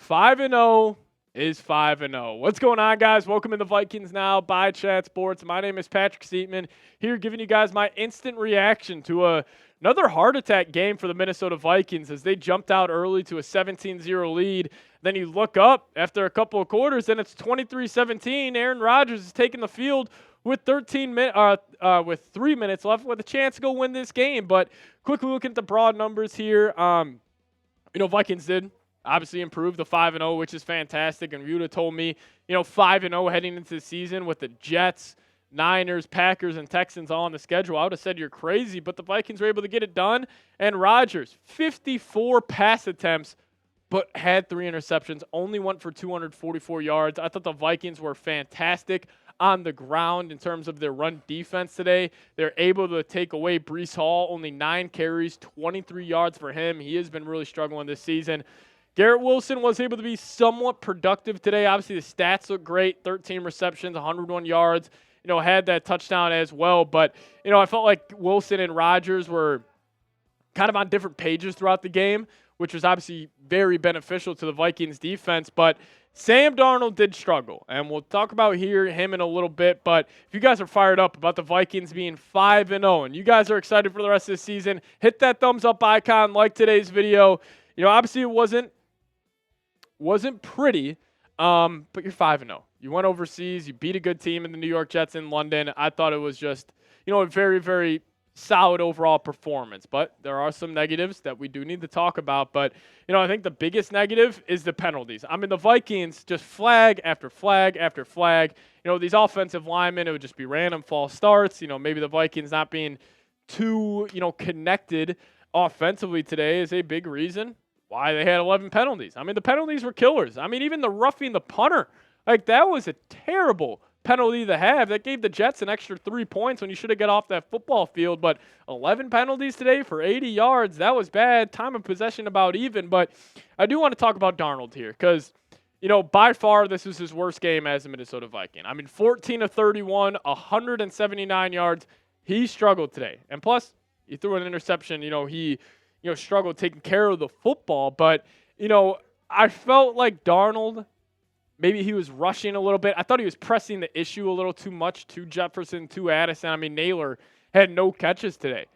5-0 is 5-0. What's going on, guys? Welcome to the Vikings Now by Chat Sports. My name is Patrick Siepman, here giving you guys my instant reaction to another heart attack game for the Minnesota Vikings as they jumped out early to a 17-0 lead. Then you look up after a couple of quarters, and it's 23-17. Aaron Rodgers is taking the field with 3 minutes left with a chance to go win this game. But quickly looking at the broad numbers here, Vikings did obviously improve to 5-0, which is fantastic. And if you would have told me, 5-0 heading into the season with the Jets, Niners, Packers, and Texans all on the schedule, I would have said you're crazy. But the Vikings were able to get it done. And Rodgers, 54 pass attempts, but had 3 interceptions, only went for 244 yards. I thought the Vikings were fantastic on the ground in terms of their run defense today. They're able to take away Breece Hall, only 9 carries, 23 yards for him. He has been really struggling this season. Garrett Wilson was able to be somewhat productive today. Obviously, the stats look great, 13 receptions, 101 yards, had that touchdown as well. But, I felt like Wilson and Rodgers were kind of on different pages throughout the game, which was obviously very beneficial to the Vikings defense. But Sam Darnold did struggle, and we'll talk about him in a little bit. But if you guys are fired up about the Vikings being 5-0 and you guys are excited for the rest of the season, hit that thumbs up icon, like today's video. Obviously it wasn't pretty, but you're 5-0. You went overseas. You beat a good team in the New York Jets in London. I thought it was just, a very, very solid overall performance. But there are some negatives that we do need to talk about. But, I think the biggest negative is the penalties. I mean, the Vikings just flag after flag after flag. These offensive linemen, it would just be random false starts. Maybe the Vikings not being too, connected offensively today is a big reason why they had 11 penalties. I mean, the penalties were killers. I mean, even the roughing the punter, that was a terrible penalty to have. That gave the Jets an extra 3 points when you should have got off that football field. But 11 penalties today for 80 yards, that was bad. Time of possession about even. But I do want to talk about Darnold here because, by far this was his worst game as a Minnesota Viking. I mean, 14 of 31, 179 yards. He struggled today. And plus, he threw an interception. He struggled taking care of the football. But, I felt like Darnold, maybe he was rushing a little bit. I thought he was pressing the issue a little too much to Jefferson, to Addison. I mean, Naylor had no catches today.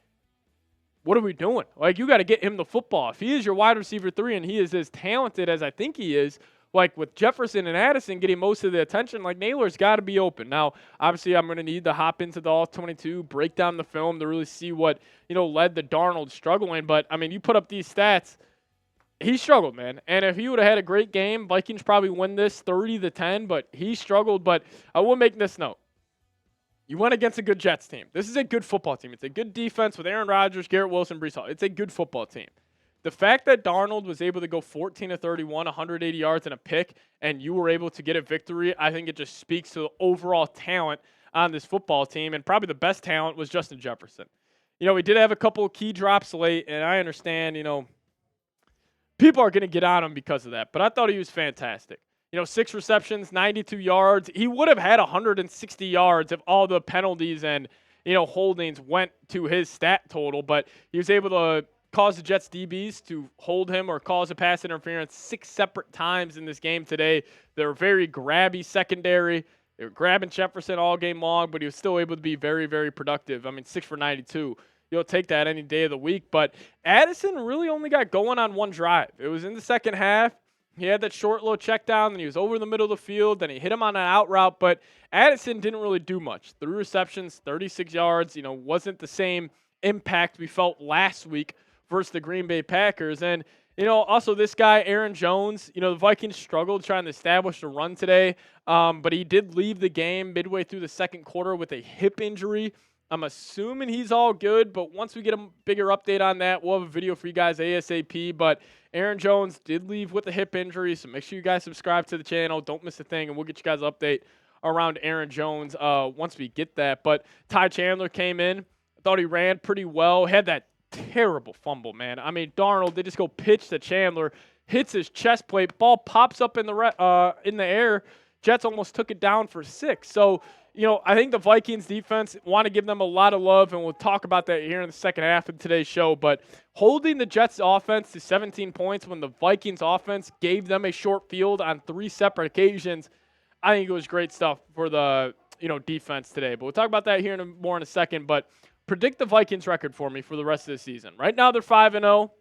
What are we doing? You got to get him the football. If he is your wide receiver 3 and he is as talented as I think he is, with Jefferson and Addison getting most of the attention, Naylor's got to be open. Now, obviously, I'm going to need to hop into the All-22, break down the film to really see what, led to Darnold struggling. But, I mean, you put up these stats, he struggled, man. And if he would have had a great game, Vikings probably win this 30-10, but he struggled. But I will make this note. You went against a good Jets team. This is a good football team. It's a good defense with Aaron Rodgers, Garrett Wilson, Breece Hall. It's a good football team. The fact that Darnold was able to go 14 of 31, 180 yards and a pick, and you were able to get a victory, I think it just speaks to the overall talent on this football team. And probably the best talent was Justin Jefferson. We did have a couple of key drops late, and I understand, people are going to get on him because of that. But I thought he was fantastic. 6 receptions, 92 yards. He would have had 160 yards if all the penalties and, holdings went to his stat total. But he was able to cause the Jets DBs to hold him or cause a pass interference 6 separate times in this game today. They're very grabby secondary. They were grabbing Jefferson all game long, but he was still able to be very, very productive. I mean, 6 for 92. You'll take that any day of the week. But Addison really only got going on one drive. It was in the second half. He had that short little check down, then he was over the middle of the field, then he hit him on an out route. But Addison didn't really do much. 3 receptions, 36 yards, wasn't the same impact we felt last week versus the Green Bay Packers. And, also this guy, Aaron Jones, the Vikings struggled trying to establish a run today, but he did leave the game midway through the second quarter with a hip injury. I'm assuming he's all good, but once we get a bigger update on that, we'll have a video for you guys ASAP. But Aaron Jones did leave with a hip injury, so make sure you guys subscribe to the channel. Don't miss a thing, and we'll get you guys an update around Aaron Jones once we get that. But Ty Chandler came in. I thought he ran pretty well. Had that terrible fumble, man. I mean, Darnold, they just go pitch to Chandler, hits his chest plate, ball pops up in the air. Jets almost took it down for 6. So, I think the Vikings defense, want to give them a lot of love, and we'll talk about that here in the second half of today's show. But holding the Jets offense to 17 points when the Vikings offense gave them a short field on 3 separate occasions, I think it was great stuff for the defense today. But we'll talk about that here more in a second. But predict the Vikings record for me for the rest of the season. Right now they're 5-0.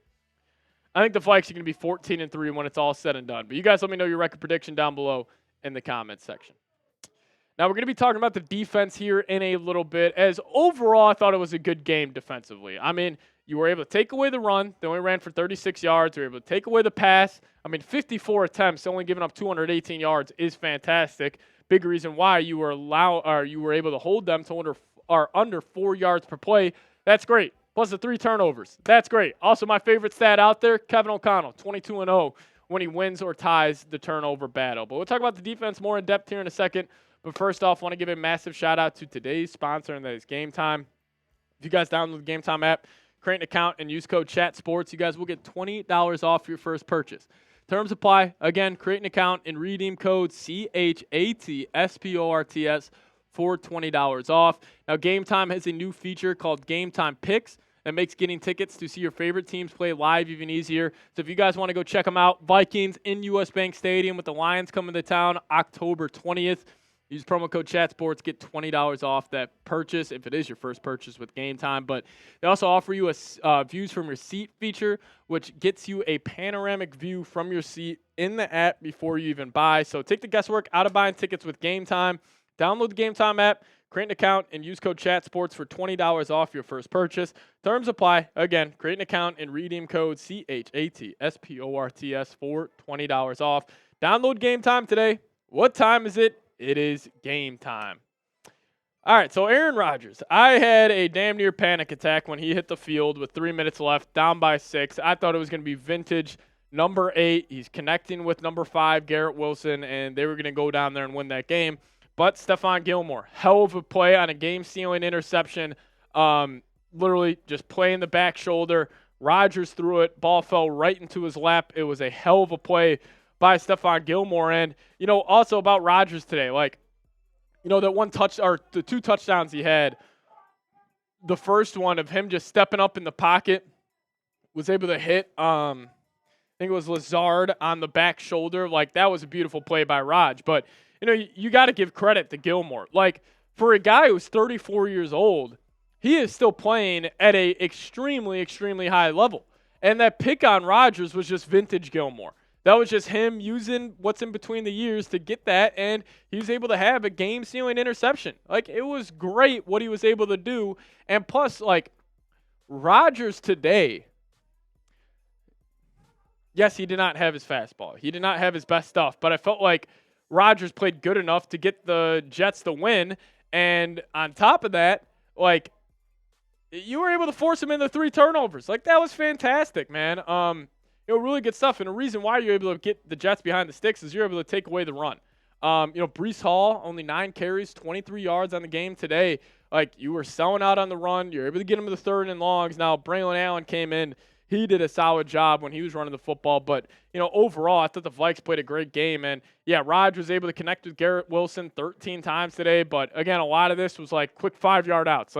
I think the Vikings are going to be 14-3 when it's all said and done. But you guys let me know your record prediction down below in the comments section. Now, we're going to be talking about the defense here in a little bit, as overall I thought it was a good game defensively. I mean, you were able to take away the run. They only ran for 36 yards. You were able to take away the pass. I mean, 54 attempts, only giving up 218 yards is fantastic. Big reason why you were able to hold them to under 4 yards per play. That's great. Plus the 3 turnovers. That's great. Also, my favorite stat out there, Kevin O'Connell, 22-0 when he wins or ties the turnover battle. But we'll talk about the defense more in depth here in a second. But first off, I want to give a massive shout-out to today's sponsor, and that is Game Time. If you guys download the Game Time app, create an account, and use code CHATSPORTS, you guys will get $20 off your first purchase. Terms apply. Again, create an account and redeem code CHATSPORTS for $20 off. Now, Game Time has a new feature called Game Time Picks that makes getting tickets to see your favorite teams play live even easier. So if you guys want to go check them out, Vikings in U.S. Bank Stadium with the Lions coming to town October 20th. Use promo code ChatSports, get $20 off that purchase if it is your first purchase with Game Time. But they also offer you a views from your seat feature, which gets you a panoramic view from your seat in the app before you even buy. So take the guesswork out of buying tickets with Game Time. Download the Game Time app, create an account, and use code ChatSports for $20 off your first purchase. Terms apply. Again, create an account and redeem code CHATSPORTS for $20 off. Download Game Time today. What time is it? It is game time. All right, so Aaron Rodgers. I had a damn near panic attack when he hit the field with 3 minutes left, down by 6. I thought it was going to be vintage number 8. He's connecting with number 5, Garrett Wilson, and they were going to go down there and win that game. But Stephon Gilmore, hell of a play on a game-sealing interception, literally just playing the back shoulder. Rodgers threw it. Ball fell right into his lap. It was a hell of a play by Stephon Gilmore. And, also about Rodgers today, that one touch or the 2 touchdowns he had, the first one of him just stepping up in the pocket, was able to hit, I think it was Lazard on the back shoulder. That was a beautiful play by Raj. But, you got to give credit to Gilmore. For a guy who's 34 years old, he is still playing at a extremely, extremely high level. And that pick on Rodgers was just vintage Gilmore. That was just him using what's in between the years to get that, and he was able to have a game-sealing interception. It was great what he was able to do. And plus, Rodgers today, yes, he did not have his fastball. He did not have his best stuff, but I felt like Rodgers played good enough to get the Jets the win. And on top of that, you were able to force him into 3 turnovers. That was fantastic, man. Really good stuff. And the reason why you're able to get the Jets behind the sticks is you're able to take away the run. Breece Hall, only 9 carries, 23 yards on the game today. You were selling out on the run. You're able to get him to the 3rd and longs. Now, Braylon Allen came in. He did a solid job when he was running the football. But, overall, I thought the Vikes played a great game. And, yeah, Rodgers was able to connect with Garrett Wilson 13 times today. But, again, a lot of this was quick 5-yard outs.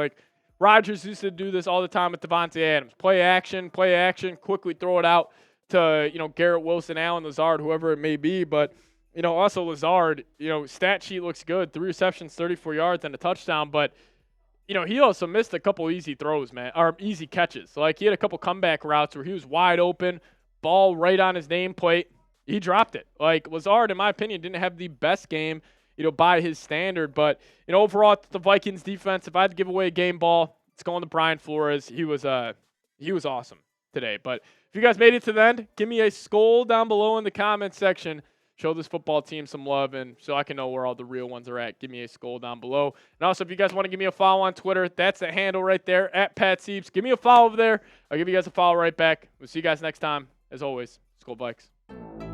Rodgers used to do this all the time with Devontae Adams. Play action, quickly throw it out to, Garrett Wilson, Allen, Lazard, whoever it may be. But, also Lazard, stat sheet looks good. 3 receptions, 34 yards, and a touchdown. But, he also missed a couple easy throws, man, or easy catches. He had a couple comeback routes where he was wide open, ball right on his nameplate. He dropped it. Lazard, in my opinion, didn't have the best game, by his standard. But, overall, the Vikings defense, if I had to give away a game ball, it's going to Brian Flores. He was awesome today. But if you guys made it to the end, give me a SKOL down below in the comments section. Show this football team some love, and so I can know where all the real ones are at. Give me a SKOL down below. And also, if you guys want to give me a follow on Twitter, that's the handle right there, at Pat Sieps. Give me a follow over there. I'll give you guys a follow right back. We'll see you guys next time. As always, SKOL Vikes.